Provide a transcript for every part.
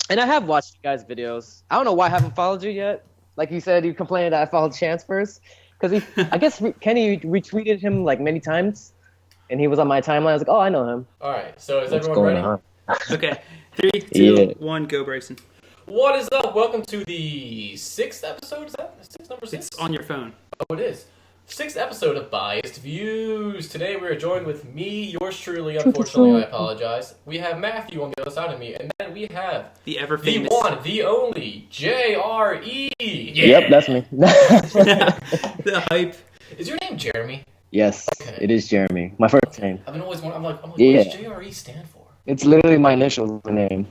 And I have watched you guys' videos. I don't know why I haven't followed you yet. Like you said, you complained that I followed Chance first. Because I guess Kenny retweeted him like many times. And he was on my timeline. I was like, oh, I know him. All right, so is What's everyone going ready? on? Okay, 3, 2, Yeah. 1, go, Bryson. What is up? Welcome to the 6th episode. Is that number 6? It's on your phone. Oh, it is. 6th episode of Biased Views. Today we are joined with me, yours truly. Unfortunately, I apologize. We have Matthew on the other side of me, and then we have The ever the famous. one, the only JRE. Yeah. Yep, that's me. The hype. Is your name Jeremy? Yes, Okay. it is Jeremy. My first name. I've been always wondering. I'm like, Yeah. what does JRE stand for? It's literally my initial name.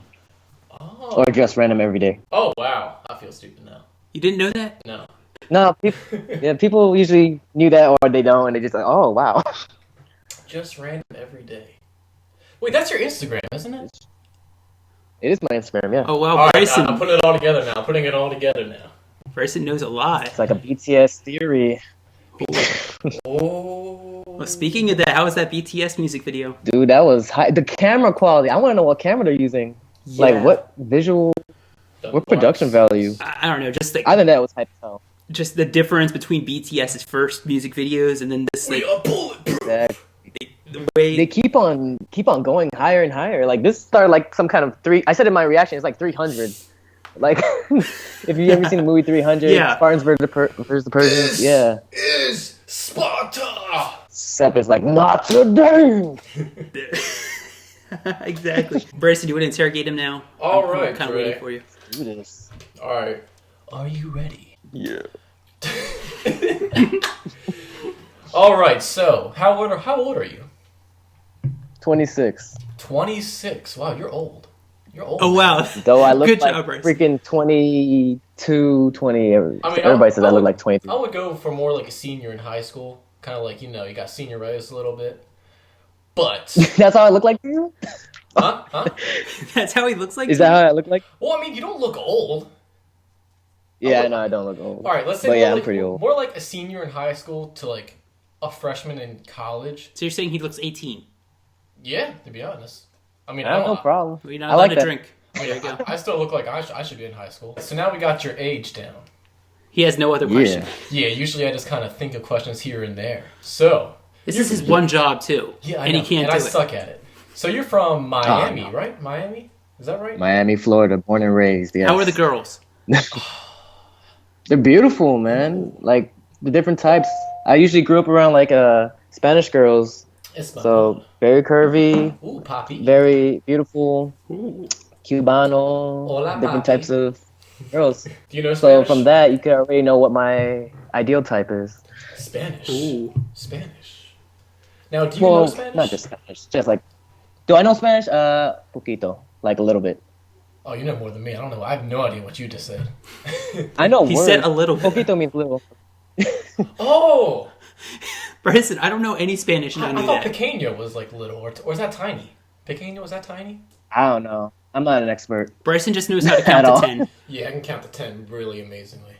Oh. Or just random every day. Oh wow, I feel stupid now. You didn't know that? No. No, people usually knew that or they don't, and they just like, oh, wow. Just random every day. Wait, that's your Instagram, isn't it? It is my Instagram, yeah. Oh, wow, All right, Bryson. I'm putting it all together now. I'm putting it all together now. Bryson knows a lot. It's like a BTS theory. Oh. Well, speaking of that, how was that BTS music video? Dude, that was high. The camera quality. I want to know what camera they're using. Yeah. Like, what visual, what production value? I don't know, just I think that was hype as hell. just the difference between BTS's first music videos and then this, like, We are bulletproof. Exactly. the way... They keep on going higher and higher. Like, this started like some kind of I said in my reaction, it's like 300. Like, if you ever seen the movie 300, Yeah. Spartans versus the Persians, yeah. Is Sparta. Sep is like, not today! Exactly. Bryson, you want to interrogate him now? All I'm right, kind of Dre. waiting for you. Do this. All right. Are you ready? Yeah. All right. So, how old are you? 26. 26. Wow, you're old. You're old. Oh, wow. Though I look Good like job, Bryson. freaking 22, 20. Everybody says I would- look like 23. I would go for more like a senior in high school. Kind of like, you got senioritis a little bit. But, That's how I look like to you? huh? That's how he looks like? Is to that you? how I look like? Well, I mean, you don't look old. Yeah, look- I know I don't look old. All right, let's say But more, yeah, I'm like, pretty old. more like a senior in high school to like a freshman in college. So you're saying he looks 18? Yeah, to be honest. I mean, I have no problem. Well, you're not I allowed like to that. drink. I, mean, I still look like I should be in high school. So now we got your age down. He has no other question. Yeah. Yeah, usually I just kind of think of questions here and there. So, This is his one job, too. yeah, I and know, he can't and do I it. suck at it. So you're from Miami, no. right? Miami? Is that right? Miami, Florida, born and raised. Yes. How are the girls? They're beautiful, man. Like, the different types. I usually grew up around, like, Spanish girls. It's my So, very curvy, Ooh, Poppy. very beautiful, Ooh. Cubano, Hola, different papi. types of girls. Do you know So, Spanish? from that, you can already know what my ideal type is. Spanish. Ooh. Spanish. Now, do you know Well, Spanish? not just Spanish. Just like, do I know Spanish? Poquito. Like, a little bit. Oh, you know more than me. I don't know. I have no idea what you just said. I know He words. said a little bit. Poquito means little. Oh! Bryson, I don't know any Spanish, and I I knew thought that. pequeño was like little, or is that tiny? Pequeño, is that tiny? I don't know. I'm not an expert. Bryson just knows how to count At to all. 10. Yeah, I can count to 10 really amazingly.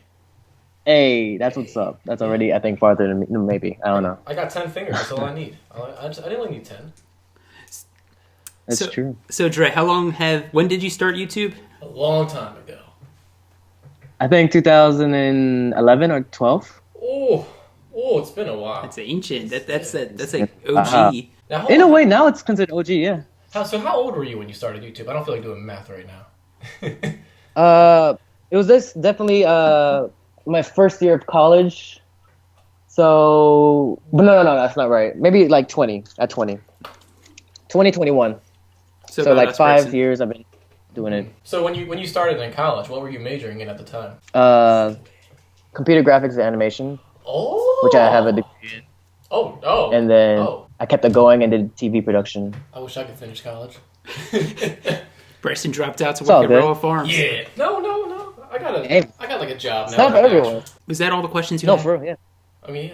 Hey, that's what's up. That's already, I think, farther than me. Maybe. I don't know. I got 10 fingers. That's all I need. I didn't really need 10. That's So- true. So, Dre, when did you start YouTube? A long time ago. I think 2011 or 12. Oh, it's been a while. It's ancient. That's like OG. Uh-huh. Now, In a way, now it's considered OG, yeah. how old were you when you started YouTube? I don't feel like doing math right now. It was definitely my first year of college. So, but no, that's not right. Maybe like 20, at 20. 2021. So about like us, 5 Bryson. years I've been doing it. So when you started in college, what were you majoring in at the time? Computer graphics and animation, Oh, which I have a degree in. Oh, And then Oh. I kept it going and did TV production. I wish I could finish college. Bryson dropped out to It's all work at good. Royal Farms. Yeah. No. Hey. I got like a job now. It's not for I got everyone. action. Was that all the questions you No, had? for real, yeah. I mean,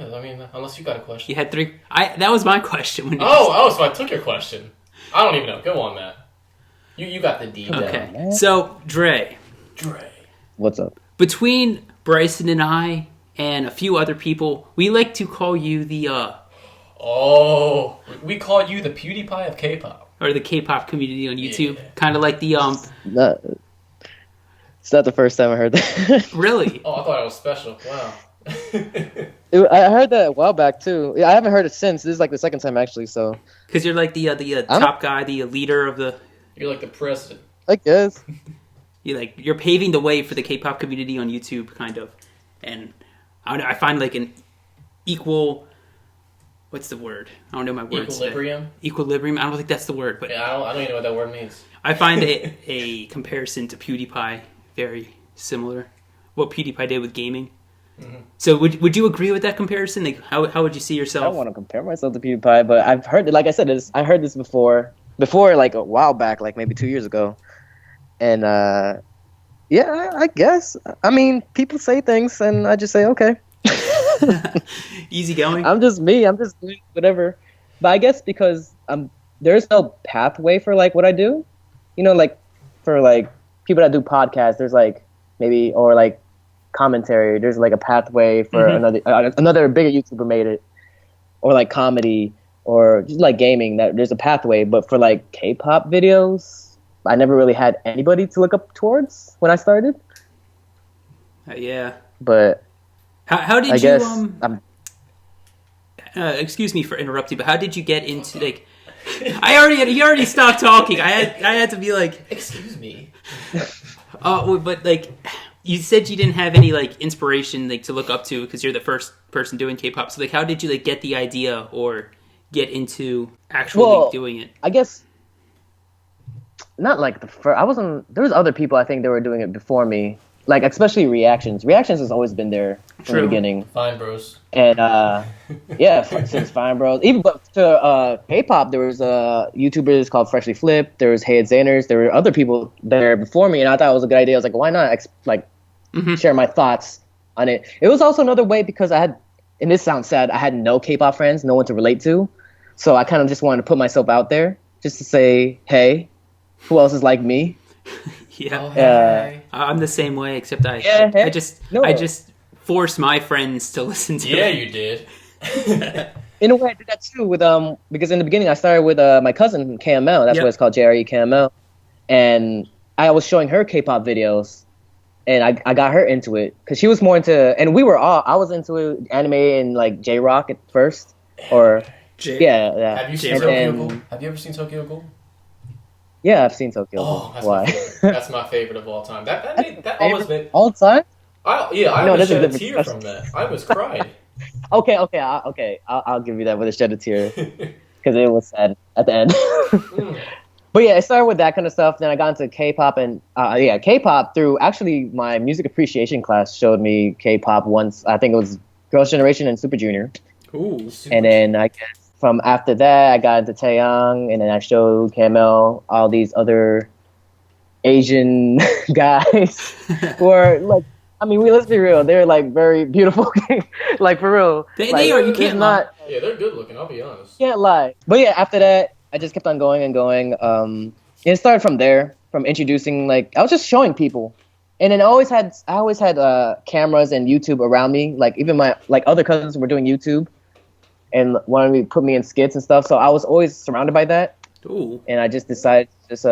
unless you got a question. You had 3. That was my question. When you Oh, so I took your question. I don't even know. Go on, Matt. You got the D down. Okay. man. So, Dre, What's up? between Bryson and I and a few other people, we like to call you the Oh, we call you the PewDiePie of K-pop. or the Kpop community on YouTube. Yeah. Kind of like the The It's not the first time I heard that. Really? Oh, I thought it was special. Wow. I heard that a while back too. Yeah, I haven't heard it since. This is like the second time actually. So Because you're like the top guy, the leader of the. You're like the president. I guess. You're paving the way for the K-pop community on YouTube, kind of, and I find like an equal. What's the word? I don't know my words. Equilibrium. Equilibrium. I don't think that's the word, but Yeah, I don't even know what that word means. I find a comparison to PewDiePie very similar. What PewDiePie did with gaming. Mm-hmm. So would you agree with that comparison? Like how would you see yourself? I don't want to compare myself to PewDiePie, but I've heard, like I said, I heard this before like a while back, like maybe 2 years ago, and yeah, I guess. I mean, people say things, and I just say okay. Easy going. I'm just me. I'm just doing whatever. But I guess because there's no pathway for like what I do, like for like people that do podcasts, there's like maybe or like commentary. There's like a pathway for another bigger YouTuber made it, or like comedy, or just like gaming. That there's a pathway. But for like K-pop videos, I never really had anybody to look up towards when I started. Yeah. But how did I you guess excuse me for interrupting, but how did you get into like? You already stopped talking. I had to be like, excuse me. But like, you said you didn't have any like inspiration like to look up to because you're the first person doing K-pop. So like, how did you like get the idea or get into actually doing it? I guess not like the first. I wasn't. There was other people I think that were doing it before me. Like especially reactions. Reactions has always been there from the beginning. Fine Bros. And yeah, since Fine Bros. Even but to K-pop, there was YouTubers called Freshly Flipped. There was Hey Zanners. There were other people there before me, and I thought it was a good idea. I was like, why not share my thoughts on it? It was also another way because I had, and this sounds sad, I had no K-pop friends, no one to relate to, so I kind of just wanted to put myself out there just to say, hey, who else is like me? Yeah. Oh, hey. I'm the same way, except I just force my friends to listen to it. Yeah, you did. In a way, I did that too with because in the beginning I started with my cousin KML. That's what it's called, JRE KML, and I was showing her K-pop videos, and I got her into it because she was more into, and I was into anime and like J-Rock at first, or yeah. Have you seen Tokyo Ghoul? Have you ever seen Tokyo Ghoul? Yeah, I've seen Tokyo. Oh, that's Why? That's my favorite of all time. That always been all time. I almost shed a tear from that. I almost cried. Okay. I'll give you that with a shed a tear because it was sad at the end. But yeah, it started with that kind of stuff. Then I got into K-pop, and K-pop through actually my music appreciation class showed me K-pop once. I think it was Girls' Generation and Super Junior. Ooh. And then I guess from after that, I got into Taeyang, and then I showed KML all these other Asian guys who are like, I mean, let's be real, they're like very beautiful, like for real. They are. You can't lie. Yeah, they're good looking. I'll be honest. Can't lie. But yeah, after that, I just kept on going and going. And it started from there, from introducing, like I was just showing people, and then I always had cameras and YouTube around me. Like even my other cousins were doing YouTube, and wanted to put me in skits and stuff. So I was always surrounded by that. Ooh. And I just decided to just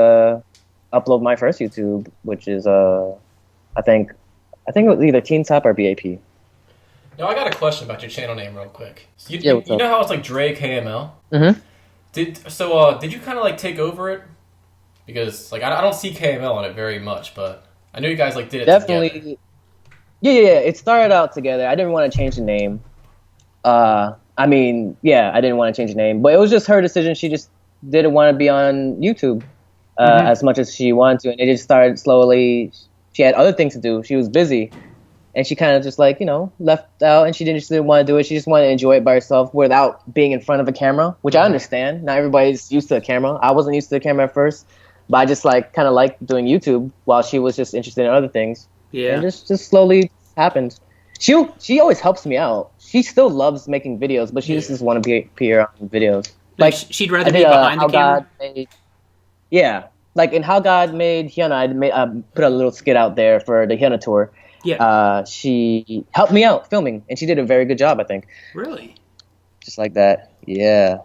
upload my first YouTube, which is I think it was either Teen Top or BAP. Now I got a question about your channel name real quick. So you know how it's like JRE KML? Mm-hmm. Did you kind of like take over it? Because like I don't see KML on it very much, but I know you guys like did it together. Yeah. It started out together. I didn't want to change the name. I didn't want to change the name, but it was just her decision. She just didn't want to be on YouTube as much as she wanted to, and it just started slowly. She had other things to do. She was busy, and she kind of just like left out, and she just didn't want to do it. She just wanted to enjoy it by herself without being in front of a camera, which I understand. Not everybody's used to a camera. I wasn't used to the camera at first, but I just kind of liked doing YouTube while she was just interested in other things. Yeah, and just slowly happened. She always helps me out. She still loves making videos, but she just doesn't want to appear on videos. Like she'd rather be behind the camera. Like in How God Made Hyuna, I put a little skit out there for the Hyuna tour. Yeah. She helped me out filming, and she did a very good job, I think. Really? Just like that. Yeah.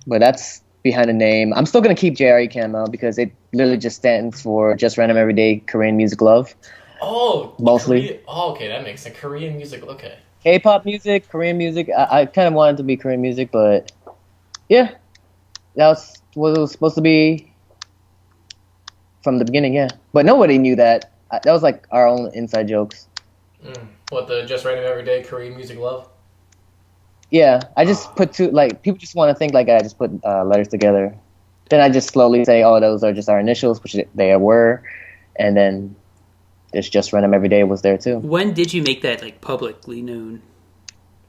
But behind the name. I'm still gonna keep JRE KML because it literally just stands for Just Random Everyday Korean Music Love. Oh, Mostly. Korea. Oh, okay, that makes sense. Korean music. Okay. K-pop music, Korean music. I kind of wanted to be Korean music, but yeah, that was what it was supposed to be from the beginning. Yeah, but nobody knew that. That was like our own inside jokes. What, the Just Random Everyday Korean Music Love? Yeah, I just put two. Like people just want to think like I just put letters together. Then I just slowly say, "Oh, those are just our initials," which they were, and then it's Just Random Everyday was there too. When did you make that like publicly known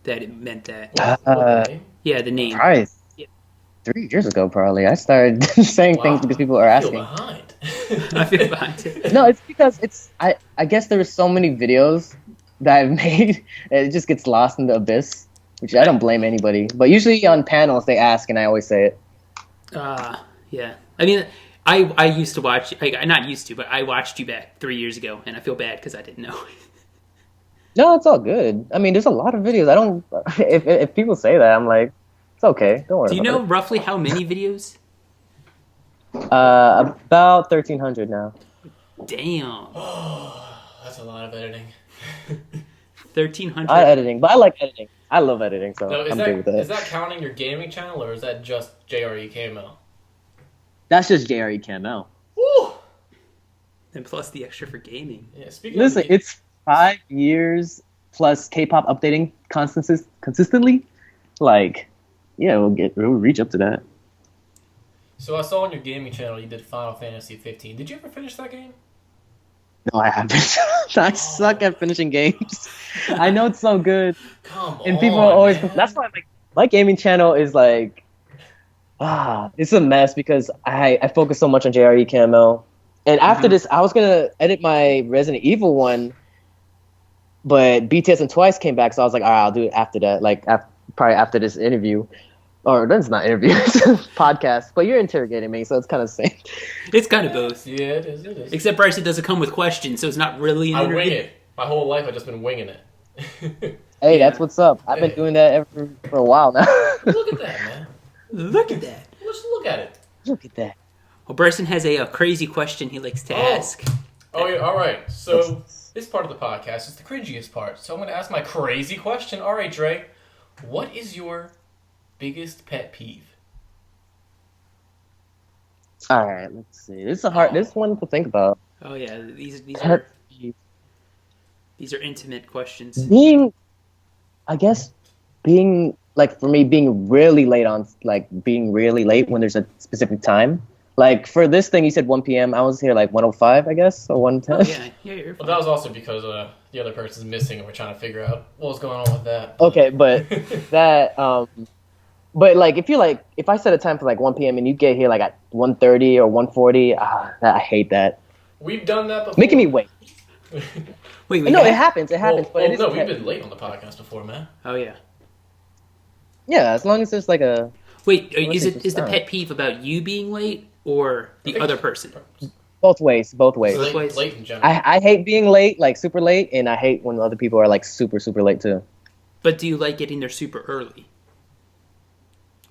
that it meant that? What the name? Yeah, the name. Probably 3 years ago. Probably I started saying things because people are I asking. feel behind. I feel behind it. No, it's because I guess there were so many videos that I've made, and it just gets lost in the abyss, which I don't blame anybody. But usually on panels they ask, and I always say it. Yeah. I mean, I used to watch. Not used to, but I watched you back 3 years ago, and I feel bad because I didn't know. No, it's all good. I mean, there's a lot of videos. I don't. If people say that, I'm like, it's okay. Don't worry. Do you know about roughly how many videos? it. About 1,300 now. Damn. That's a lot of editing. 1,300. I editing, but I like editing. I love editing, so No, I'm good with that. is that counting your gaming channel, or is that just JRE KML? That's just JRE KML. Woo! And plus the extra for gaming. Yeah, speaking Listen, of it's 5 years plus K-pop updating consistently. Like, yeah, we'll reach up to that. So I saw on your gaming channel you did Final Fantasy 15. Did you ever finish that game? No, I haven't. I suck at finishing games. I know it's so good, Come on. and people are always. Man. That's why my gaming channel is like, it's a mess because I focus so much on JRE KML, and after this, I was gonna edit my Resident Evil one, but BTS and Twice came back, so I was like, all right, I'll do it after that, like probably after this interview. Or that's not interview, it's a podcast. But you're interrogating me, so it's kind of the same. It's kind of both. Yeah, it is. It is. Except Bryson doesn't come with questions, so it's not really an I interview. wing it. My whole life I've just been winging it. Hey, that's what's up. I've been doing that for a while now. Look at that, man. Look at that. Let's look at it. Look at that. Well, Bryson has a crazy question he likes to ask. Oh, yeah, all right. So this part of the podcast is the cringiest part. So I'm going to ask my crazy question. All right, Dre. What is your biggest pet peeve? All right, let's see. This is this one to think about. Oh yeah, these Pet are peeve. these are intimate questions. I guess being like for me being really late when there's a specific time. Like for this thing, you said 1 p.m. I was here like 1:05, I guess, or 1:10. Oh, yeah, you're fine. Well, that was also because the other person's missing, and we're trying to figure out what was going on with that. Okay, but that but like if I set a time for like 1 p.m. and you get here like at 1:30 or 1:40, I hate that. We've done that before. Making me wait. Wait, No, it happens. It happens. Well, but no, we've been late on the podcast before, man. Oh yeah. Yeah, as long as there's like a. Wait, Unless is it's the just pet peeve about you being late or the other person? Both ways. Late in general. I hate being late, like super late, and I hate when other people are like super late too. But do you like getting there super early?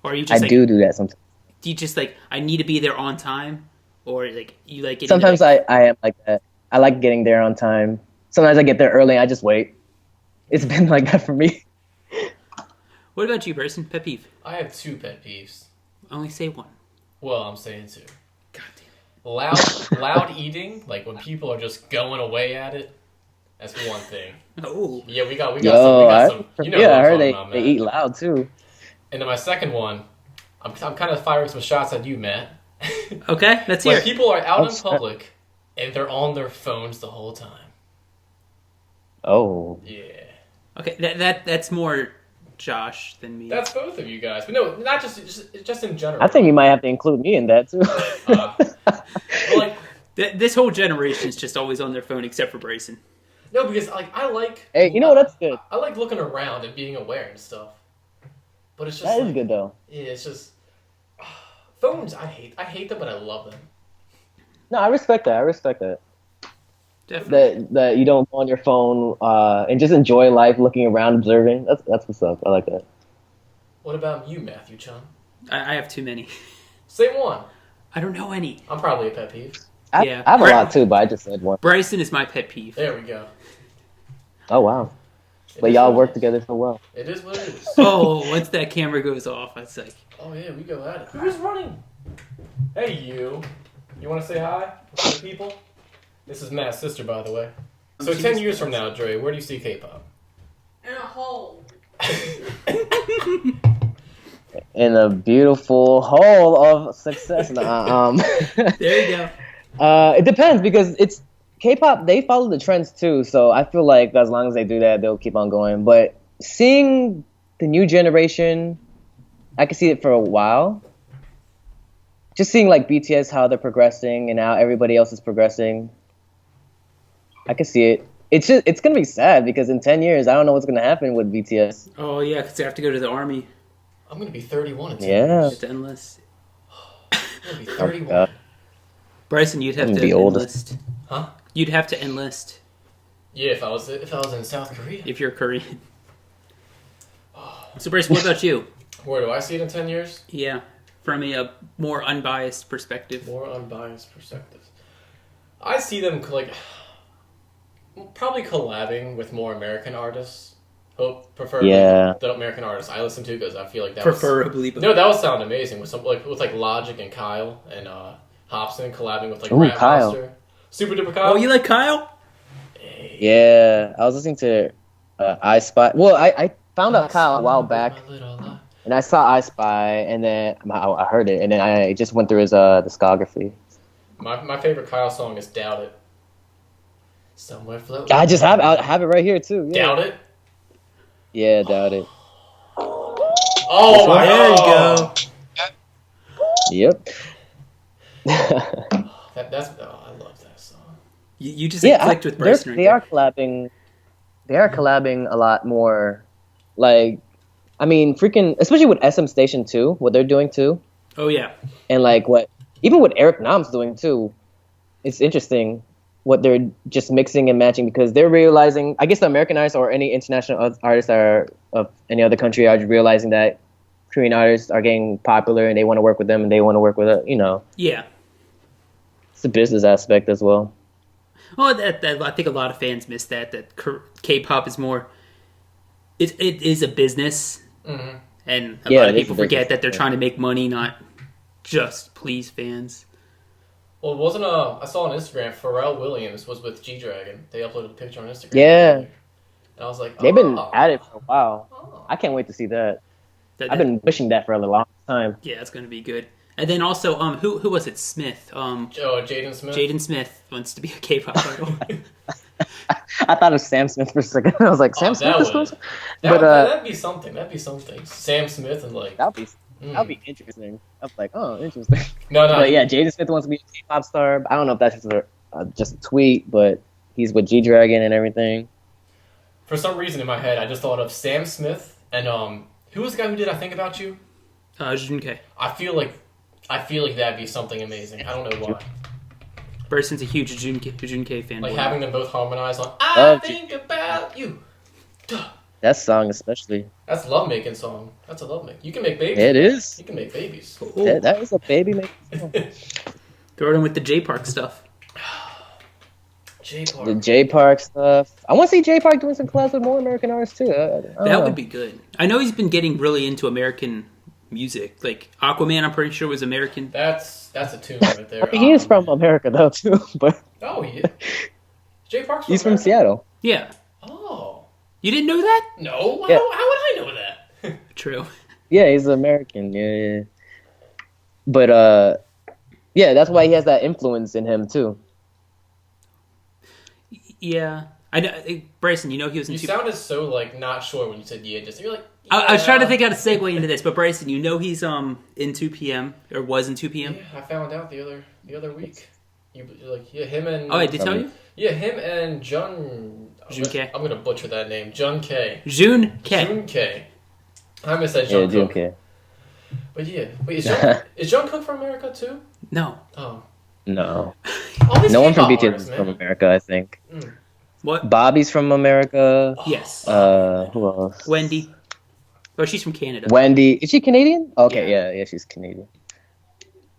Or are you just I do that sometimes. Do you just like I need to be there on time, or like you like getting Sometimes there? I am like that. I like getting there on time. Sometimes I get there early and I just wait. It's been like that for me. What about you, Bryson? Pet peeve? I have two pet peeves. Only say one. Well, I'm saying two. God damn. Loud eating, like when people are just going away at it. That's one thing. Oh. Yeah, we got some. You know yeah, what I I'm heard talking about, they Matt. eat loud too. And then my second one, I'm kind of firing some shots at you, Matt. Okay, let's When hear. people are out in Oh, public and they're on their phones the whole time. Oh. Yeah. Okay, that's more Josh than me. That's both of you guys. But no, not just in general. I think you might have to include me in that too. Well, like, This whole generation is just always on their phone except for Bryson. no, because like I like. Hey, you know what? That's good. I like looking around and being aware and stuff. But it's just That is like, good though. Yeah, it's just phones. I hate them, but I love them. No, I respect that. Definitely. That you don't go on your phone and just enjoy life, looking around, observing. That's what's up. I like that. What about you, Matthew Chun? I have too many. Same one. I don't know any. I'm probably a pet peeve. I have a lot too, but I just said one. Bryson is my pet peeve. There we go. Oh wow. It But is y'all what it work is. together so well. It is what it is. Oh, once that camera goes off, it's like, Oh yeah, we go at it. Who's running? Hey you. You want to say hi to the people? This is Matt's sister, by the way. So 10 years from now, Dre, where do you see K-pop? In a hole. In a beautiful hole of success. Nah, there you go. it depends because it's K-pop. They follow the trends too, so I feel like as long as they do that, they'll keep on going. But seeing the new generation, I can see it for a while. Just seeing like BTS, how they're progressing and how everybody else is progressing, I can see it. It's gonna be sad because in 10 years, I don't know what's gonna happen with BTS. Oh yeah, because they have to go to the army. I'm gonna be 31 in 10 Yeah. years. It's endless. I'm gonna be Oh, 31. God. Bryson, you'd have I'm to gonna be old. enlist. Huh? You'd have to enlist Yeah, if I was in South Korea. if you're Korean. So Bryson, what about you? Where do I see it in 10 years? Yeah, from a more unbiased perspective. More unbiased perspectives. I see them like probably collabing with more American artists. Preferably Yeah. the American artists I listen to because I feel like that Preferably, but No, that would sound amazing with some with Logic and Kyle and Hobson collabing with like Ooh, Rap Kyle. Monster. Super Duper Kyle. oh, you like Kyle? Yeah, I was listening to I Spy. Well, I found out Kyle a while back, and I saw I Spy, and then I heard it, and then I just went through his discography. My favorite Kyle song is Doubt It. Somewhere floating. I have it right here too. Yeah. Doubt It. Yeah, Doubt It. Oh my There you God. go. Yep. That's I love that song. You just clicked with Bryson. they are collabing. They are collabing a lot more. Like, I mean, freaking, especially with SM Station 2, what they're doing too, Oh yeah. and like even what Eric Nam's doing too. It's interesting what they're just mixing and matching because they're realizing, I guess the American artists or any international artists are of any other country are realizing that Korean artists are getting popular and they want to work with them and they want to work with Yeah. it's a business aspect as well. Oh, that I think a lot of fans miss that K-pop is more. It is a business, Mm-hmm. and a Yeah, lot of it is people a forget business, that they're yeah. trying to make money, not just please fans. Well, wasn't I saw on Instagram Pharrell Williams was with G-Dragon. They uploaded a picture on Instagram. Yeah. together. And I was like, They've been oh. at it for a while. Oh. I can't wait to see that. That- I've been pushing that for a long time. Yeah, it's going to be good. And then also, who was it? Smith. Jaden Smith. Jaden Smith wants to be a K-pop idol. I thought of Sam Smith for a second. I was like, Sam Smith is close? That'd be something. That'd be something. Sam Smith and like. That'd be interesting. I was like, oh, interesting. No. But yeah, Jaden Smith wants to be a K-pop star. I don't know if that's just a tweet, but he's with G-Dragon and everything. For some reason in my head, I just thought of Sam Smith and who was the guy who did I Think About You? Junke. I feel like that'd be something amazing. I don't know why. Bryson's a huge Junke fanboy. Like having them both harmonize on Oh, I Think About You. Duh. That song especially. That's a lovemaking song. That's a lovemaking. You can make babies. It is. You can make babies. Ooh, That is a baby making song. throw it in with the J Park stuff. J Park. The J Park stuff. I want to see J Park doing some collabs with more American artists too. I don't That know. would be good. I know he's been getting really into American music. Like Aquaman, I'm pretty sure was American. That's a tune right there. I mean, he is from America though too, but Oh, yeah. J Park's he's from America? Seattle. Yeah. Oh. You didn't know that? No? Yeah. How would I know that? True. Yeah, he's American. Yeah. But yeah, that's why he has that influence in him too. Yeah. I know, Bryson, you know he was in You sounded so like not sure when you said yeah. Just you're like. I was yeah. trying to think how to segue into this, but Bryson, you know he's in 2 p.m. or was in 2 p.m. Yeah, I found out the other week. Him and. Oh, I did tell you? Yeah, him and Jun. Junke. I'm gonna butcher that name. Jun K. June K. Jun K. I miss that Yeah, Jungkook. Junke. But yeah, wait, is Jungkook from America too? No. Oh, No, all these no one from K-pop BTS artists, is from man. America. I think What? Bobby's from America. Yes. Who else? Wendy. Oh, she's from Canada. Wendy. Is she Canadian? Okay, yeah, she's Canadian.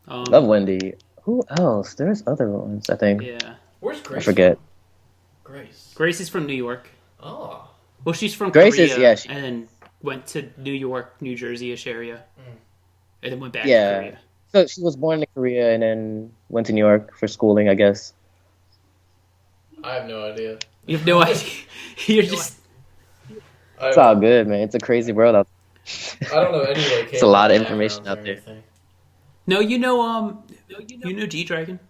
Love Wendy. Who else? There's other ones, I think. Yeah. Where's Grace? I forget. From? Grace. Grace is from New York. Oh. Well, she's from Grace Korea, is, yeah, and then went to New York, New Jersey-ish area, and then went back to Yeah. Korea. So she was born in Korea and then went to New York for schooling, I guess. I have no idea. You have no idea. You're just... It's all good, man. It's a crazy world out I don't know any like. It's a lot of information out there. No, you know G-Dragon?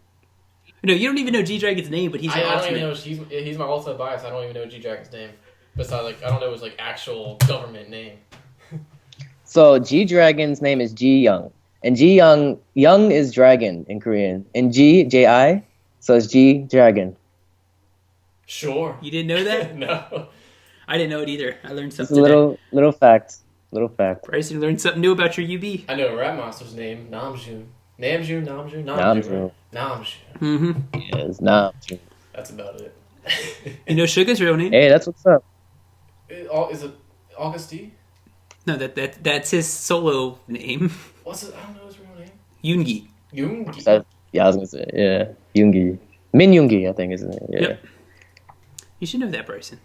No, you don't even know G-Dragon's name, but he's I don't ultimate. even know. He's my ultimate bias. I don't even know G Dragon's name. Besides, like, I don't know his like actual government name. So G-Dragon's name is Ji-Young. And Ji-Young, Young is dragon in Korean. And G-J-I, so it's G-Dragon. Sure. You didn't know that? No. I didn't know it either. I learned It's something a today. little fact. Little fact. Bryson learned something new about your UB. I know Rat Monster's name. Namjoon. Namjoon. Namjoon. Namjoon. Mm-hmm. Yeah, it's Namjoon. That's about it. You know Suga's real name? Hey, that's what's up. Is it August D? No, that's his solo name. What's it? I don't know his real name. Yoongi. Yoongi. Yeah, I was gonna say, yeah. Yoongi. Min Yoongi, I think, isn't it? Yeah. Yep. You should know that, Bryson.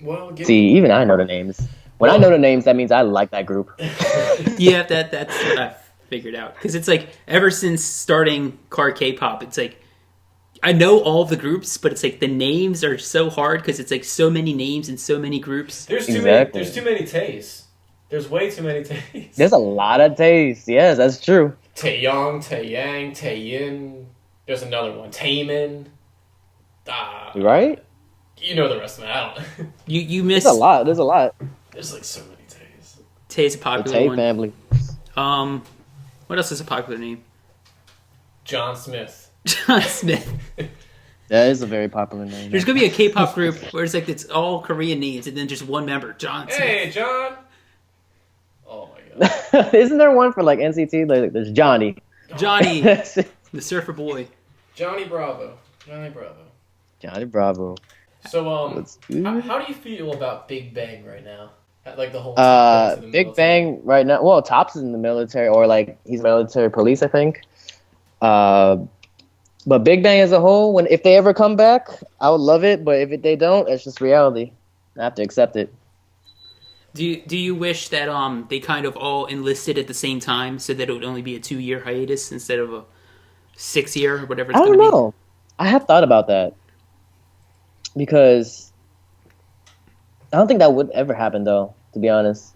Well, See, even I know the names. When I know the names, that means I like that group. Yeah, that's what I've figured out. Because it's like, ever since starting CarKpop, it's like, I know all of the groups, but it's like the names are so hard because it's like so many names and so many groups. There's too Exactly. many. There's too many Tays. There's way too many Tays. There's a lot of tastes. Yes, that's true. Taeyong, Taeyang, Taeyin. There's another one. Taemin. Right? You know the rest of it. I don't. You miss There's a lot. There's a lot. There's like so many Tays. Tay's a The popular Tay one. family. What else is a popular name? John Smith. John Smith. That is a very popular name. There's gonna be a K-pop group where it's like it's all Korean names and then just one member, John Smith. Hey, John. Oh my god. Isn't there one for like NCT? Like, there's Johnny. Johnny, That's it. the surfer boy. Johnny Bravo. Johnny Bravo. Johnny Bravo. So That's good. how do you feel about Big Bang right now? Like the whole Tops in the Big military. Bang right now. Well, Tops is in the military, or like he's military police, I think. But Big Bang as a whole, if they ever come back, I would love it. But if they don't, it's just reality. I have to accept it. Do you wish that they kind of all enlisted at the same time so that it would only be a 2-year hiatus instead of a 6-year or whatever it's I going don't to be? know. I have thought about that because I don't think that would ever happen, though. To be honest,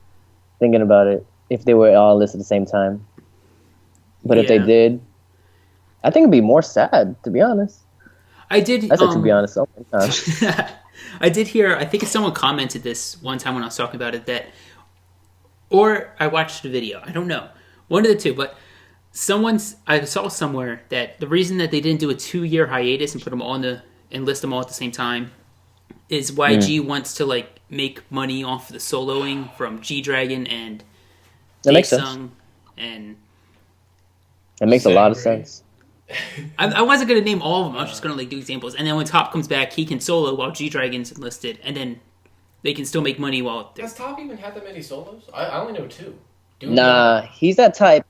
thinking about it, if they were all enlisted at the same time, but if they Yeah. did, I think it'd be more sad. To be honest, I did. I said to be honest so many times. I did hear. I think someone commented this one time when I was talking about it or I watched a video. I don't know, one of the two. But I saw somewhere that the reason that they didn't do a 2-year hiatus and put them all enlist them all at the same time is YG wants to like make money off the soloing from G-Dragon and That makes sense. Daesung and. That makes a lot of Sangre. sense. I wasn't gonna name all of them. I was just gonna like do examples, and then when Top comes back, he can solo while G Dragon's enlisted, and then they can still make money while they're... Has Top even had that many solos? I only know 2. Nah, he's that type.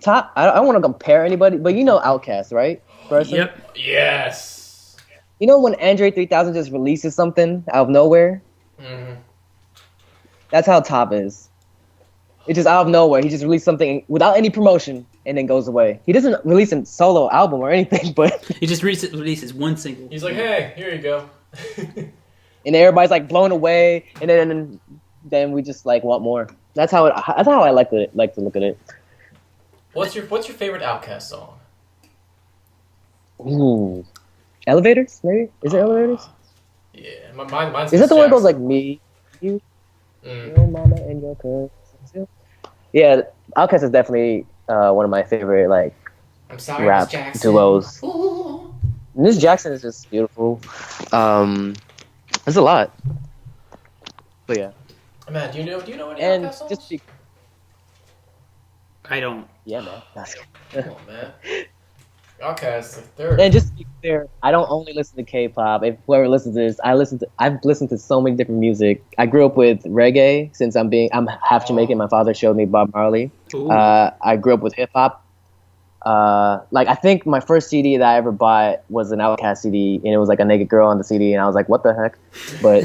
Top. I don't want to compare anybody, but you know Outkast, right? Bryson? Yep. Yes. You know when Andre 3000 just releases something out of nowhere? Mm-hmm. That's how Top is. It's just out of nowhere. He just released something without any promotion and then goes away. He doesn't release a solo album or anything, but He just releases one single. He's like, hey, here you go. and everybody's like blown away, and then we just like want more. That's how I like to look at it. What's your favorite Outkast song? Ooh, Elevators maybe? Is it Elevators? Yeah, mine's Is that the one that goes Jackson. like me, you, Mm. your mama, and your cousin? Yeah, Outkast is definitely one of my favorite like I'm sorry, rap Miss Jackson. duos. Ooh. Miss Jackson is just beautiful. There's a lot, but yeah, Man, do you know any and Outkast songs? just be, I don't. yeah, man. Come on, man. Outkast, like, they're... And just to be clear, I don't only listen to K-pop. If whoever listens to this, I've listened to so many different music. I grew up with reggae since I'm half Jamaican. My father showed me Bob Marley. Ooh. I grew up with hip hop. like I think my first CD that I ever bought was an Outkast CD, and it was like a naked girl on the CD, and I was like, what the heck? But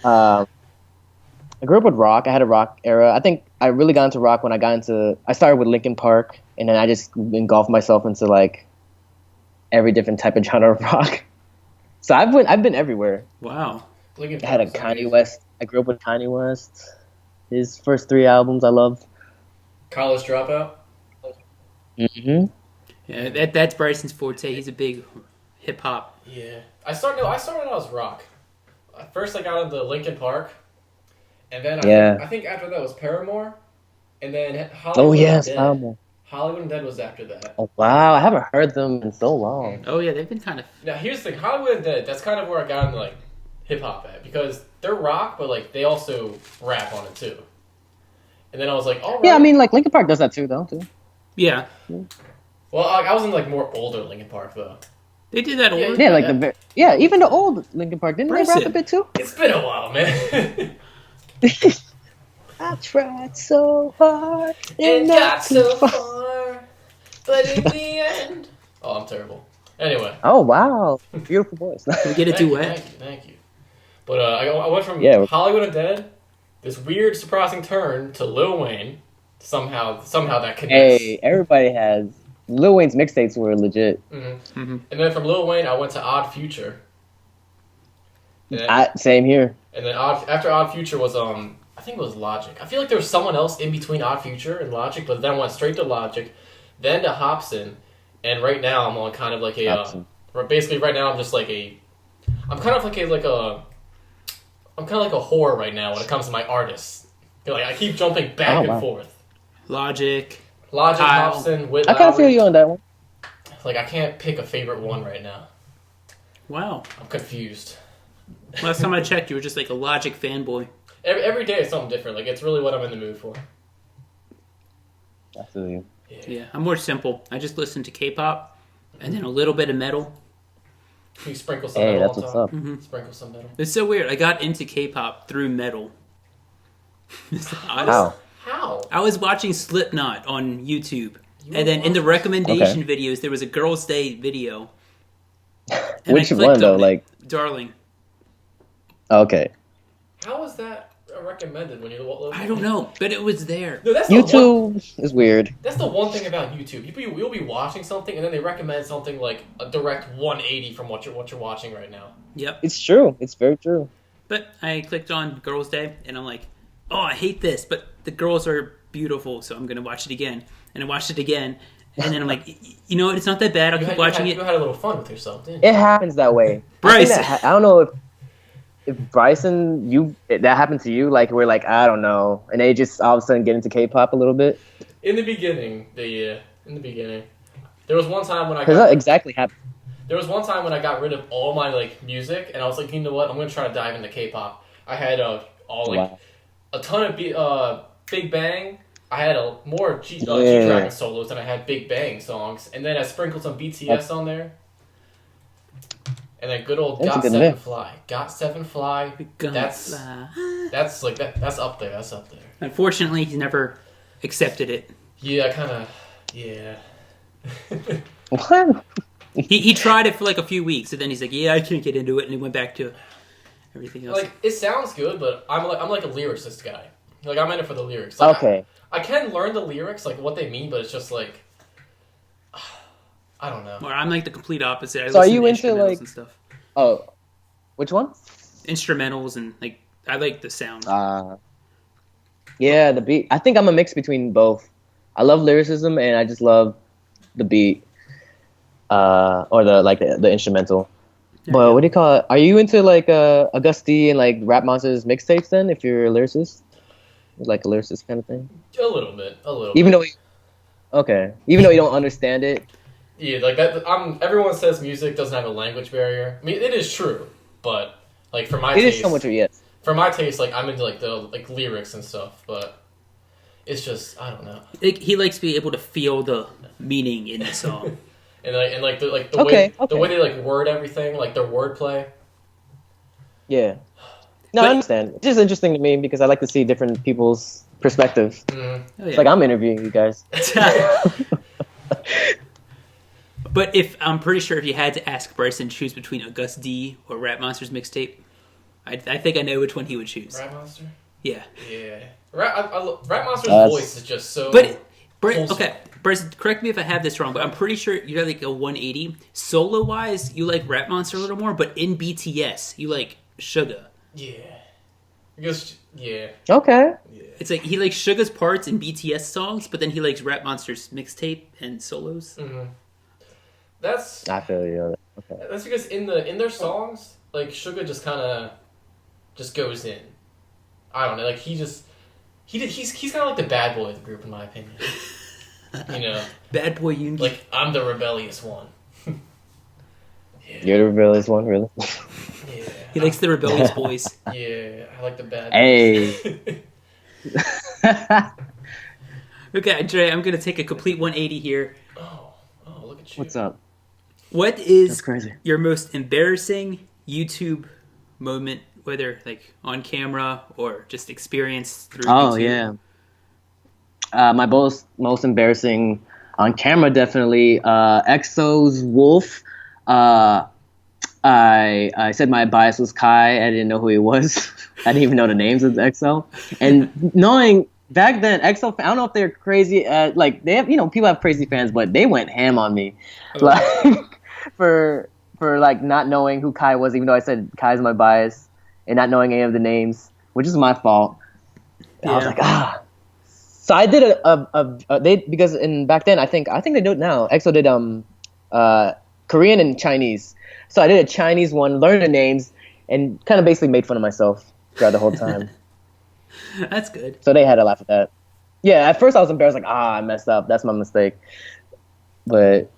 I grew up with rock. I had a rock era. I think I really got into rock when I started with Linkin Park, and then I just engulfed myself into like every different type of genre of rock. So I've been everywhere. Wow. Linkin I had a Park's Kanye amazing. West. I grew up with Kanye West. His first 3 albums I loved. College Dropout. Mm-hmm. Yeah, that's Bryson's forte. He's a big hip hop. Yeah, I started out as rock. At first, I got into Linkin Park, and then I think after that was Paramore, and then Hollywood yes, Dead. Paramore. Hollywood and Dead was after that. Oh wow, I haven't heard them in so long. Oh yeah, they've been kind of. Now here's the thing, Hollywood and Dead. That's kind of where I got into like hip hop at, because they're rock, but like they also rap on it too. And then I was like, all right. Yeah, I mean like Linkin Park does that too, though. Yeah, Well, I was in like more older Linkin Park though. they did that. Yeah, Old. Yeah, like even the old Linkin Park didn't they rap a bit too? It's been a while, man. I tried so hard and not got to so fall. far, but in the end. Oh, I'm terrible. Anyway. Oh wow, beautiful voice. We get a Thank you, duet. thank you. But I went from Yeah. Hollywood and Dead, this weird, surprising turn to Lil Wayne. Somehow that connects. Hey, everybody has Lil Wayne's mixtapes were legit. Mm-hmm. Mm-hmm. And then from Lil Wayne, I went to Odd Future. And then, Same here. and then after Odd Future was I think it was Logic. I feel like there was someone else in between Odd Future and Logic, but then I went straight to Logic, then to Hobson, and right now I'm on kind of like a basically right now I'm just like I'm kind of like a whore right now when it comes to my artists. Like I keep jumping back and forth. Logic, Kyle. Hobson, Whit I kind of feel you on that one. Like I can't pick a favorite one right now. Wow. I'm confused. Last time I checked, you were just like a Logic fanboy. Every day is something different. Like it's really what I'm in the mood for. I feel you. Yeah, I'm more simple. I just listen to K-pop and then a little bit of metal. You sprinkle some Hey, metal that's on what's top. up. Mm-hmm. Sprinkle some metal. It's so weird. I got into K-pop through metal. How? How? I was watching Slipknot on YouTube, and then in the recommendation videos, there was a Girls' Day video. And Which I clicked one though? on it. Like, Darling. okay, How is that recommended when you're? I don't know, but it was there. No, that's the one, YouTube is weird. that's the one thing about YouTube. You'll be watching something and then they recommend something like a direct 180 from what you're watching right now. Yep. It's true. It's very true. But I clicked on Girls' Day, and I'm like, oh, I hate this, but the girls are beautiful, so I'm going to watch it again. And I watched it again, and then I'm like, you know what? It's not that bad. I'll keep watching it. You had a little fun with yourself, didn't you? It happens that way. Bryson. I don't know if Bryson, that happened to you. Like we're like, I don't know, and they just all of a sudden get into K-pop a little bit. In the beginning, there was one time when Because that exactly happened. There was one time when I got rid of all my like music, and I was like, you know what? I'm gonna try to dive into K-pop. I had a ton of Big Bang. I had more G-Dragon solos than I had Big Bang songs, and then I sprinkled some BTS on there, and then good old Got 7 Fly. Got 7 Fly. That's up there. That's up there. Unfortunately, he never accepted it. Yeah, kind of. Yeah. What? He tried it for like a few weeks, and then he's like, "Yeah, I can't get into it," and he went back to everything else. Like it sounds good, but I'm like a lyricist guy. Like I'm in it for the lyrics. Like, Okay. I can learn the lyrics, like what they mean, but it's just like I don't know. Or I'm like the complete opposite. I So are listen you to into, instrumentals like- and stuff? Oh, which one? Instrumentals and like I like the sound. Yeah, the beat. I think I'm a mix between both. I love lyricism and I just love the beat, or the instrumental. But what do you call it? Are you into like Augusti and like Rap Monsters mixtapes then? If you're a lyricist, like a lyricist kind of thing. A little bit. Even though, even though you don't understand it. Yeah, like that. Everyone says music doesn't have a language barrier. I mean, it is true, but like for my It taste, is somewhat true, yes. For my taste, like I'm into like the lyrics and stuff, but it's just I don't know. He likes to be able to feel the meaning in the song. and the way the way they like word everything, like their wordplay. Yeah. No, I understand. It's just interesting to me because I like to see different people's perspectives. Mm. Oh, yeah. It's like I'm interviewing you guys. But if I'm pretty sure if you had to ask Bryson to choose between August D or Rap Monsters mixtape, I think I know which one he would choose. Rap Monster? Yeah. Yeah. Rap Monster's That's- voice is just so... But wholesome. okay, Bryson, correct me if I have this wrong, but I'm pretty sure you have like a 180. Solo wise, you like Rap Monster a little more, but in BTS, you like Suga. Yeah. Because, yeah. Okay. It's like he likes Suga's parts in BTS songs, but then he likes Rap Monster's mixtape and solos. Mm-hmm. That's I feel you. Okay. that's because in their songs, like Suga just kind of just goes in. I don't know, like he's kind of like the bad boy of the group in my opinion. You know, Bad Boy Yoongi. like I'm the rebellious one. Yeah. You're the rebellious one, really? Yeah. He likes the rebellious boys. Yeah, I like the bad. Hey. Okay, Dre, I'm gonna take a complete 180 here. oh, look at you. What's up? What is That's crazy. your most embarrassing YouTube moment, whether like on camera or just experience through Oh YouTube? yeah. My most embarrassing on camera, definitely. EXO's Wolf. I said my bias was Kai. I didn't know who he was. I didn't even know the names of EXO. And knowing back then, EXO, I don't know if they're crazy. Like they have, people have crazy fans, but they went ham on me, like for like not knowing who Kai was, even though I said Kai's my bias, and not knowing any of the names, which is my fault. And I was like, So I did because back then I think they do it now. EXO did Korean and Chinese. So I did a Chinese one, learned the names, and kind of basically made fun of myself throughout the whole time. That's good. So they had a laugh at that. Yeah, at first I was embarrassed, like, I messed up. That's my mistake. But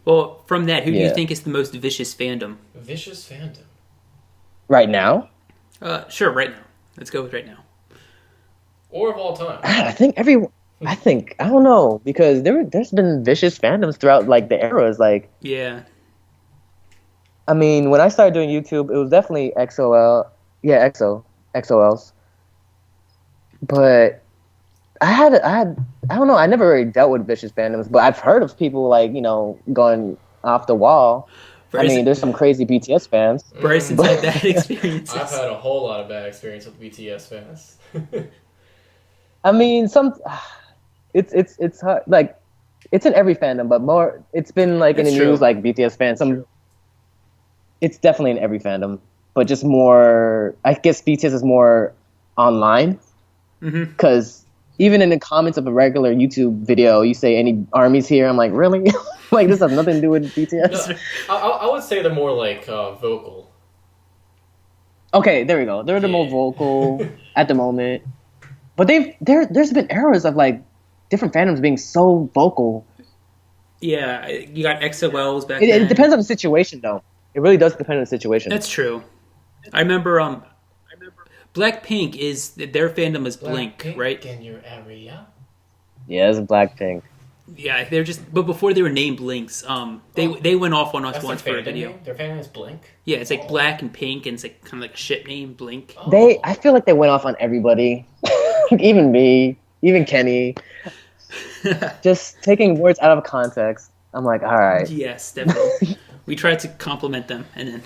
Well, from that, who do you Yeah. think is the most vicious fandom? Vicious fandom. right now, Sure, right now. Let's go with right now. Or of all time. I think everyone. I don't know, because there's been vicious fandoms throughout like the eras. Like, Yeah. I mean, when I started doing YouTube, it was definitely XOL. Yeah, XOLs. But I don't know. I never really dealt with vicious fandoms, but I've heard of people like going off the wall. I mean, there's some crazy BTS fans. Bryson's had bad experiences. I've had a whole lot of bad experience with BTS fans. I mean, it's hard. Like, it's in every fandom, but more. It's been like in the It's true. news, like BTS fans. It's definitely in every fandom, but just more. I guess BTS is more online, because even in the comments of a regular YouTube video, you say any armies here. I'm like, really? Like, this has nothing to do with BTS. No, I would say they're more like vocal. Okay, there we go. They're the more Yeah. vocal at the moment, but there's been eras of like different fandoms being so vocal. Yeah, you got XOLs back It then. depends on the situation, though. It really does depend on the situation. That's true. I remember Blackpink is their fandom is Blink, Pink right? in your area. Yeah, it's Blackpink. Yeah, they're just but before they were named Blinks, they went off on us That's once their for a fandom video. name? Their fan name is Blink. Yeah, it's like black and pink, and it's like kind of like a shit name, Blink. Oh. I feel like they went off on everybody, even me, even Kenny, just taking words out of context. I'm like, all right. Yes, definitely. We tried to compliment them, and then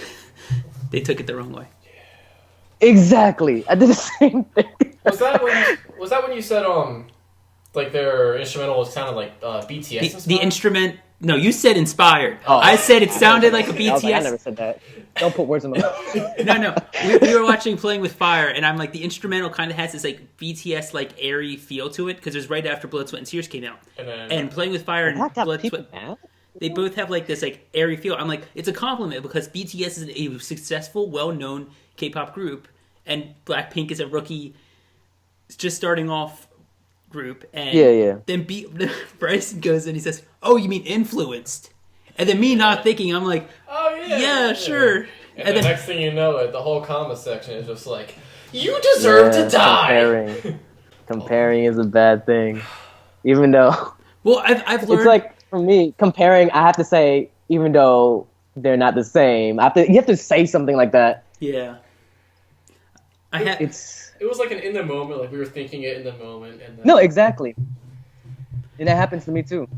they took it the wrong way. Exactly. I did the same thing. Was that when you said like their instrumental was kind of like BTS inspired? The instrument. No, you said inspired. Oh. I said it sounded like a I was like, I BTS. never said that. Don't put words in my mouth. No. We were watching Playing with Fire, and I'm like, the instrumental kind of has this like BTS like airy feel to it because it was right after Blood, Sweat, and Tears came out. And Playing with Fire and That got Blood, people Sweat, mad? they both have like this like airy feel. I'm like, it's a compliment because BTS is a successful, well-known K-pop group, and Blackpink is a rookie, just starting off group. And Yeah. then Bryson goes and he says, "Oh, you mean influenced?" And then me not thinking, I'm like, Oh yeah. "Yeah, sure." And, And the then next thing you know, the whole comment section is just like, "You deserve to die." Comparing is a bad thing. Even though well, I've learned it's like, for me, comparing, I have to say, even though they're not the same, you have to say something like that. yeah. It was like an in the moment, like we were thinking it in the moment, and then... No, exactly. And that happens to me too.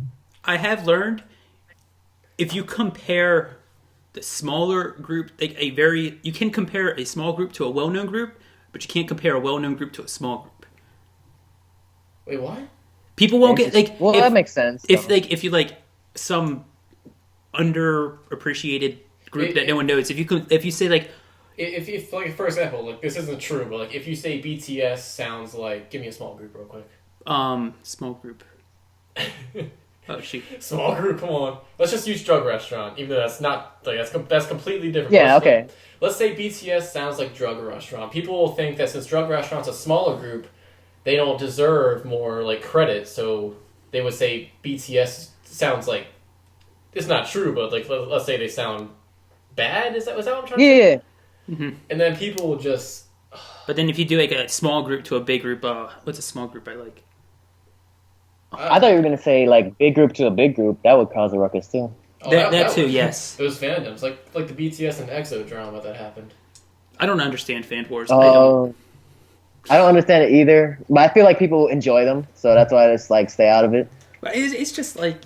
I have learned if you compare the smaller group, like you can compare a small group to a well-known group, but you can't compare a well-known group to a small group. Wait, what? People won't get like. Well, that makes sense. If you like some underappreciated group that no one knows, if you say like. If like for example, like this isn't true, but like if you say BTS sounds like, give me a small group real quick. Small group. Oh shoot. Small group, come on. Let's just use Drug Restaurant, even though that's not like that's completely different. Yeah, okay. Let's say BTS sounds like Drug Restaurant. People will think that since Drug Restaurant's a smaller group, they don't deserve more like credit, so they would say BTS sounds like. It's not true, but like let's say they sound bad. Is that what I'm trying to say? Yeah. Mm-hmm. And then people will just. But then if you do like a small group to a big group, what's a small group I like? I thought you were gonna say like big group to a big group. That would cause a ruckus too. Oh, that too, yes. Those fandoms, like the BTS and EXO drama that happened. I don't understand fan wars. I don't understand it either, but I feel like people enjoy them, so that's why I just like stay out of it. But it's just like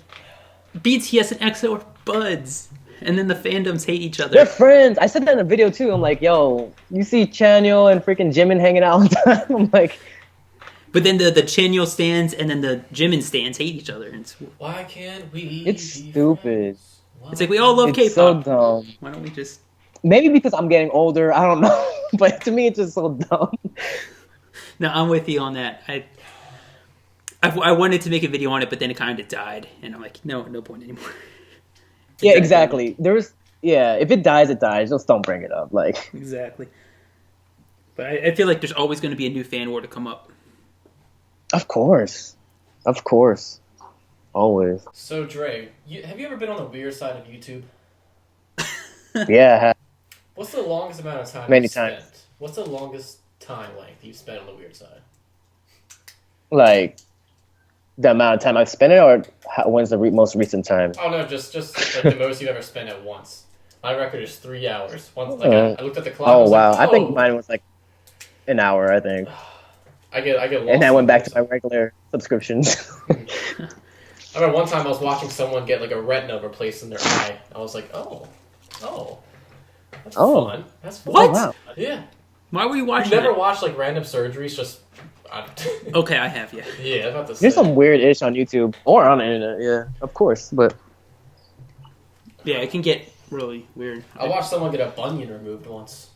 BTS and EXO are buds, and then the fandoms hate each other. They're friends. I said that in a video too. I'm like, yo, you see Chanyeol and freaking Jimin hanging out all the time. I'm like. But then the Chanyeol stands and then the Jimin stands hate each other. And why can't we? It's stupid. It's like we all love Kpop. It's so dumb. Why don't we just? Maybe because I'm getting older. I don't know, but to me, it's just so dumb. No, I'm with you on that. I wanted to make a video on it, but then it kind of died, and I'm like, no point anymore. Yeah, exactly. If it dies, it dies. Just don't bring it up. Like exactly. But I feel like there's always going to be a new fan war to come up. Of course. Always. So Dre, have you ever been on the weird side of YouTube? Yeah. What's the longest amount of time? Many times. What's the longest time length you've spent on the weird side? Like the amount of time I've spent it, or when's the most recent time? Oh no, just like the most you've ever spent at once. My record is 3 hours. Once, like I looked at the clock. Oh wow! Like, I think mine was like an hour. I think. I get lost. And then I went back to my regular subscriptions. I remember one time I was watching someone get like a retina replaced in their eye. I was like, oh, that's fun. That's fun. What? Oh, wow. Yeah. Why were you watching? You never watched like random surgeries? Just. Okay, I have. Yeah. Yeah, I was about to say. There's some weird ish on YouTube or on the internet. Yeah, of course, but. Yeah, it can get really weird. I watched someone get a bunion removed once.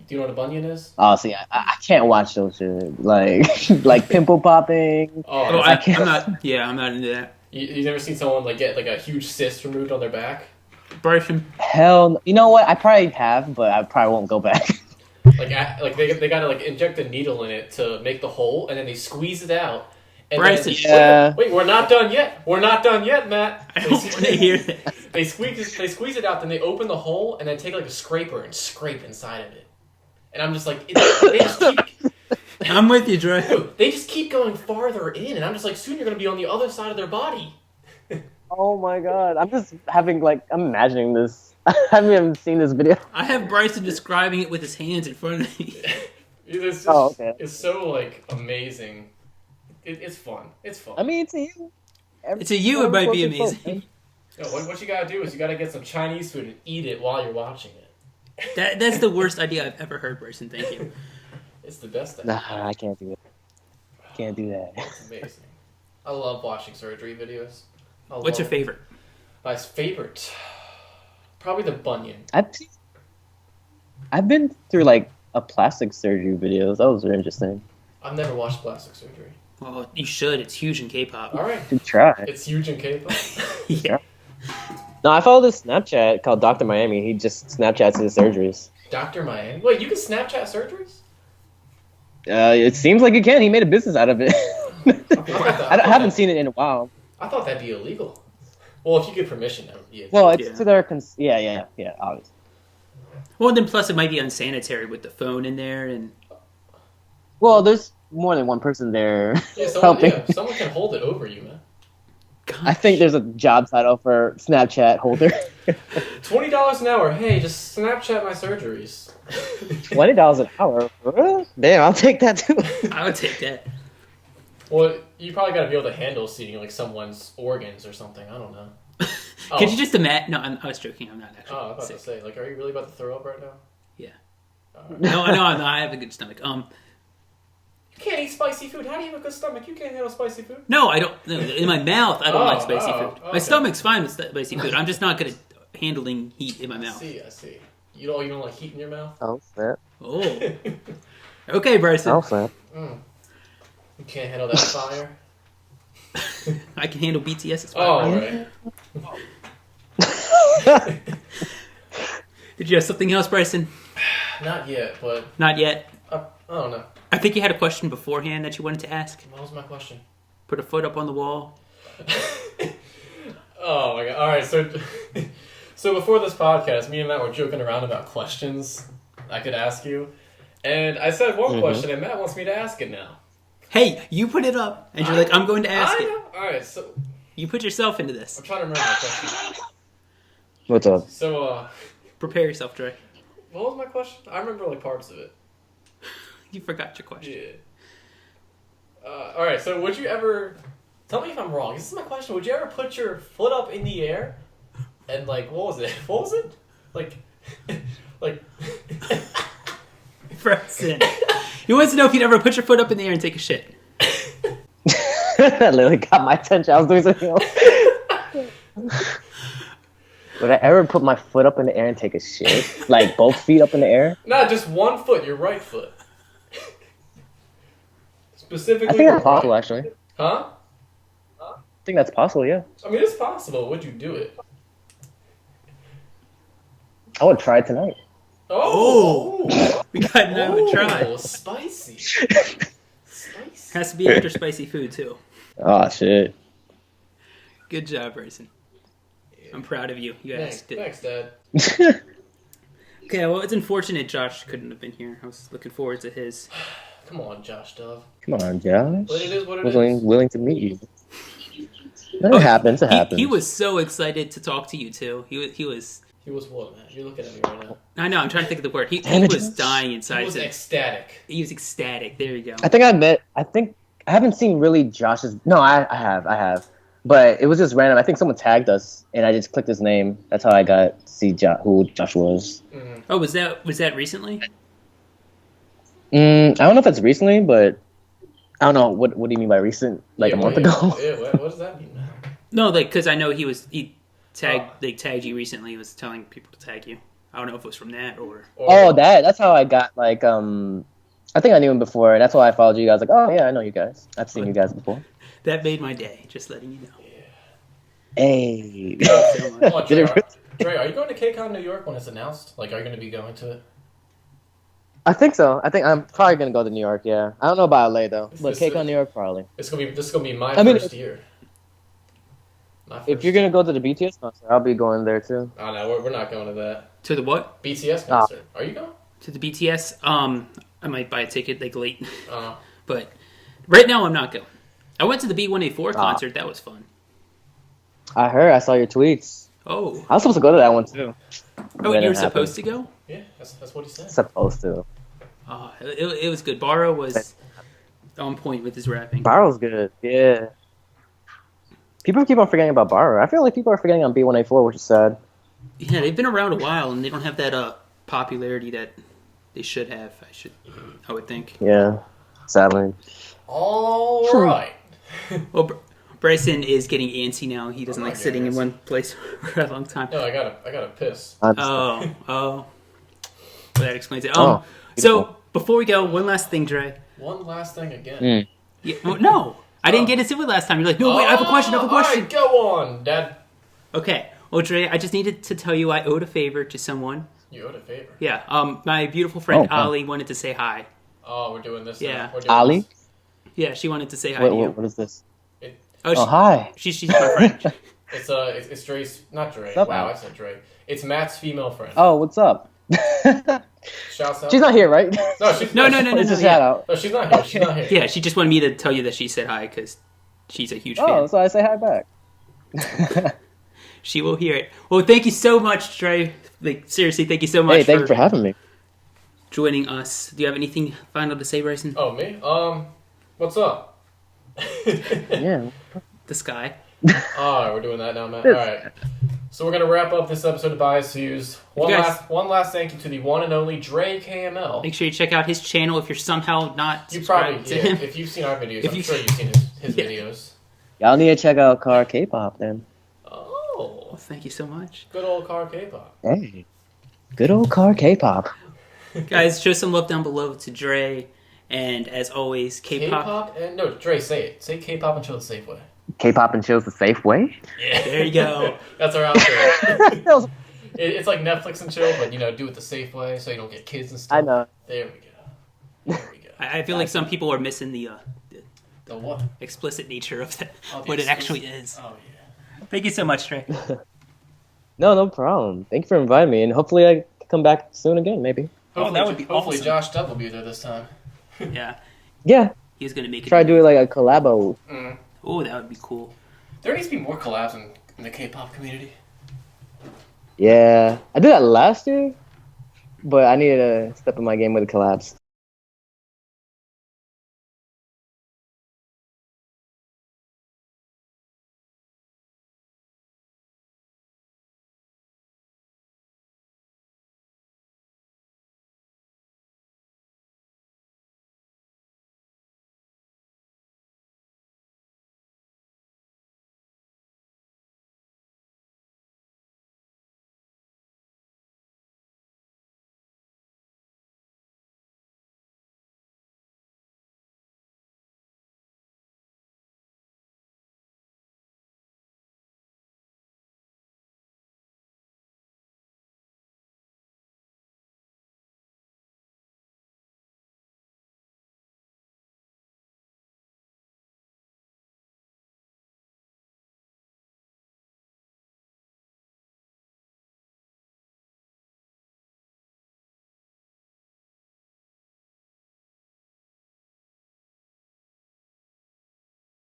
Do you know what a bunion is? Oh, see, I can't watch those shit. Like pimple popping. Oh, I'm not. Yeah, I'm not into that. You never seen someone like get like a huge cyst removed on their back? Bryson. Hell, no. You know what? I probably have, but I probably won't go back. Like they gotta like inject a needle in it to make the hole, and then they squeeze it out. And Bryson. Yeah. Wait, we're not done yet. We're not done yet, Matt. I don't want to hear that. They squeeze it out, then they open the hole, and then take like a scraper and scrape inside of it. And I'm just like, they just keep. I'm with you, Dre. Dude, they just keep going farther in, and I'm just like, soon you're gonna be on the other side of their body. Oh my god! I'm imagining this. I haven't even seen this video. I have Bryson describing it with his hands in front of me. It's just, okay. It's so like amazing. It's fun. It's fun. I mean, to you. To you, it might be amazing. No, what you gotta do is you gotta get some Chinese food and eat it while you're watching it. That's the worst idea I've ever heard, Bryson. Thank you. It's the best idea. Nah, I can't do it. Can't do that. It's amazing. I love watching surgery videos. What's your favorite? My favorite? Probably the bunion. I've been through like a plastic surgery videos. Those are interesting. I've never watched plastic surgery. Well, you should. It's huge in K-pop. All right. Good try. It's huge in Kpop. Yeah. No, I follow this Snapchat called Dr. Miami. He just Snapchats his surgeries. Dr. Miami. Wait, you can Snapchat surgeries? It seems like you can. He made a business out of it. I haven't seen it in a while. I thought that'd be illegal. Well, if you get permission, that would be. Well, it's to their yeah, obviously. Well, then plus it might be unsanitary with the phone in there and. Well, there's more than one person there someone, helping. Someone can hold it over you, man. Gosh. I think there's a job title for Snapchat holder. $20 an hour. Hey, just Snapchat my surgeries. $20 an hour? Damn, I'll take that too. I would take that. Well, you probably got to be able to handle seeing like someone's organs or something. I don't know. Could you just imagine? No, I was joking. I'm not actually. Oh, I was about sick. to say, like, are you really about to throw up right now? Yeah. Right. No, I have a good stomach. You can't eat spicy food. How do you have a good stomach? You can't handle spicy food. No, I don't. No, in my mouth, I don't like spicy food. Okay. My stomach's fine with spicy food. I'm just not good at handling heat in my mouth. I see. You don't like heat in your mouth? Oh, snap. Oh. Okay, Bryson. Oh, snap. You can't handle that fire? I can handle BTS's fire. Oh, right. Did you have something else, Bryson? Not yet, but... Not yet. I don't know. I think you had a question beforehand that you wanted to ask. What was my question? Put a foot up on the wall. Oh, my God. All right, so before this podcast, me and Matt were joking around about questions I could ask you. And I said one question, and Matt wants me to ask it now. Hey, you put it up, and you're like, I'm going to ask it. All right, so... You put yourself into this. I'm trying to remember my question. What's up? So, Prepare yourself, Dre. what was my question? I remember, like, parts of it. You forgot your question. Yeah. All right, so would you ever... Tell me if I'm wrong. This is my question. Would you ever put your foot up in the air and, like, what was it? What was it? Like... Bryson. He wants to know if you'd ever put your foot up in the air and take a shit. That literally got my attention. I was doing something else. Would I ever put my foot up in the air and take a shit? Like both feet up in the air? Nah, just one foot, your right foot. Specifically I think your that's possible, right. actually. Huh? I think that's possible, yeah. I mean, it's possible. Would you do it? I would try it tonight. Oh! We got another try. Spicy. Has to be after spicy food, too. Oh, shit. Good job, Bryson. I'm proud of you. You asked it. Thanks, Dad. Okay, well, it's unfortunate Josh couldn't have been here. I was looking forward to his. Come on, Josh Dove. Come on, Josh. But it is what it was is. willing to meet you. It happens, it happens. He was so excited to talk to you, too. He was... He was what, man? You're looking at me right now. I know, I'm trying to think of the word. He was dying inside. He was ecstatic. He was ecstatic. There you go. I haven't seen really Josh's... No, I have. But it was just random. I think someone tagged us, and I just clicked his name. That's how I got to see who Josh was. Mm-hmm. Oh, was that recently? I don't know if it's recently, but I don't know. What do you mean by recent? Like a month ago? Yeah, what does that mean, man? No, like, because I know he tagged you recently. He was telling people to tag you. I don't know if it was from that or... Oh, that's how I got, like, I think I knew him before, and that's why I followed you guys. Like, oh, yeah, I know you guys. I've seen you guys before. That made my day, just letting you know. Yeah. Hey. Come on, Dre, are you going to KCON New York when it's announced? Like, are you going to be going to it? I think so. I think I'm probably going to go to New York, yeah. I don't know about LA, though. But KCON New York, probably. This is gonna be my first year. If you're going to go to the BTS concert, I'll be going there, too. Oh, no, we're not going to that. To the what? BTS concert. Are you going? To the BTS? I might buy a ticket, like, late. Uh-huh. But right now, I'm not going. I went to the B1A4 concert. That was fun. I saw your tweets. Oh. I was supposed to go to that one, too. Oh, you were supposed to go? Yeah, that's what he said. Supposed to. Oh, it was good. Barra was on point with his rapping. Barro's good, yeah. People keep on forgetting about Barra. I feel like people are forgetting on B1A4, which is sad. Yeah, they've been around a while, and they don't have that popularity that they should have. I would think. Yeah, sadly. All right. Well, Bryson is getting antsy now. He doesn't I'm like not sitting in getting one place for a long time. No, I gotta piss. Oh. Well, that explains it. Oh, so before we go, one last thing, Dre. One last thing again. Yeah, well, no, I didn't get into it last time. You're like, no, wait, I have a question. All right, go on, Dad. Okay. Well, Dre, I just needed to tell you I owed a favor to someone. You owed a favor. Yeah. My beautiful friend Ali wanted to say hi. Oh, we're doing this. Yeah. Now. We're doing Ali? This. Yeah, she wanted to say hi to you. What is this? Oh, hi. She's my friend. It's Dre's, not Dre. Up, wow, man? I said Dre. It's Matt's female friend. Oh, what's up? Shouts out. She's not here, right? No, she's No. It's a shout out. No, she's not here. She's not here. Yeah, she just wanted me to tell you that she said hi because she's a huge Oh, fan. so I say hi back. She will hear it. Well, thank you so much, Dre. Like, seriously, thank you so much Hey, thank you for having me. joining us. Do you have anything final to say, Bryson? Oh, me? What's up? Yeah. The sky. Alright, we're doing that now, man. Alright. So we're gonna wrap up this episode of Bias Views. One last thank you to the one and only JREKML. Make sure you check out his channel if you're somehow not You subscribed probably to him. if you've seen our videos, I'm you- sure you've seen his videos. Y'all need to check out CarKpop then. Oh, Well, thank you so much. good old Kpop. Hey. Good old CarKpop. Guys, show some love down below to Dre. And as always, Kpop. Kpop and no, Dre, say it. Say Kpop and chill the safe way. K-pop and chill's the safe way. Yeah, There you go. That's our outro. That was- It's like Netflix and chill, but do it the safe way so you don't get kids and stuff. I know. There we go. There we go. I feel like some people are missing the The what? explicit nature of Oh, the what it exclusive- actually is. Oh yeah. Thank you so much, Dre. No problem. Thank you for inviting me, and hopefully I can come back soon again, maybe. Hopefully, that would be hopefully awesome. Josh Dubb will be there this time. Yeah, Yeah. he was gonna make it. Try to do it like a collabo. Mm. Oh, that would be cool. There needs to be more collabs in the K-pop community. Yeah. I did that last year, but I needed to step in my game with the collabs.